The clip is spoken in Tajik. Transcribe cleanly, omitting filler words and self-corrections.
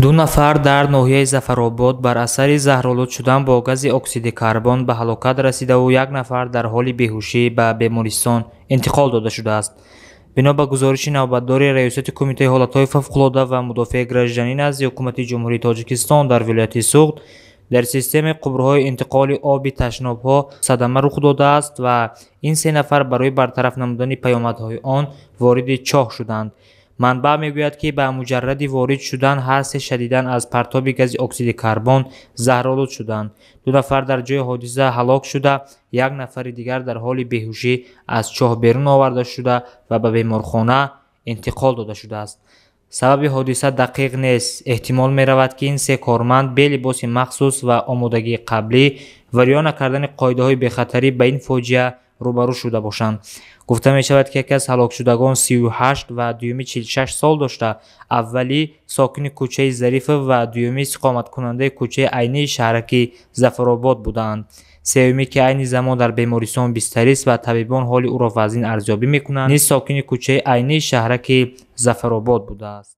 ду нафар дар ноҳияи Зафаробод бар асари заҳролуд шудан бо гази оксиди карбон ба ҳалокат расидаву як нафар дар ҳоли беҳушӣ ба бемористон интиқол дода шудааст. бино ба гузориши навбатдори раёсати кумитаи ҳолатҳои фавқулода ва мудофиаи гражданӣ назди ҳукумати ҷумҳурии Тоҷикистон дар вилояти Суғд дар системаи қубурҳои интиқоли оби ташнобҳо садама рух додааст ва ин се нафар барои бартараф намудани паёмадҳои он вориди чоҳ шуданд. манбаъ мегӯяд ки ба муҷарради ворид шудан ҳар се шадидан аз партоби гази оксиди карбон заҳролуд шуданд. ду нафар дар ҷои ҳодиса ҳалок шуда, як нафари дигар дар ҳоли беҳушӣ аз чоҳ берун оварда шуда ва ба беморхона интиқол дода шудааст. сабаби ҳодиса дақиқ нест. эҳтимол меравад ки ин се корманд бе либоси махсус ва омодагии қаблӣ ва риоя накардани қоидаҳои бехатарӣ ба ин фоҷиа рӯбарӯ шуда бошанд. гуфта мешавад ки яке аз ҳалокшудагон 38 ва дуюми 46 сол дошта, аввалӣ сокини кӯчаи Зарифов ва дуюми иstiqomatkунандаи кӯчаи Айнии шаҳраки Зафаробод буданд. сеюме ки айни замон дар бемористон бистарист ва табибон ҳоли ӯро вазнин арзёбӣ мекунанд, низ сокини кӯчаи Айнии шаҳраки Зафаробод будааст.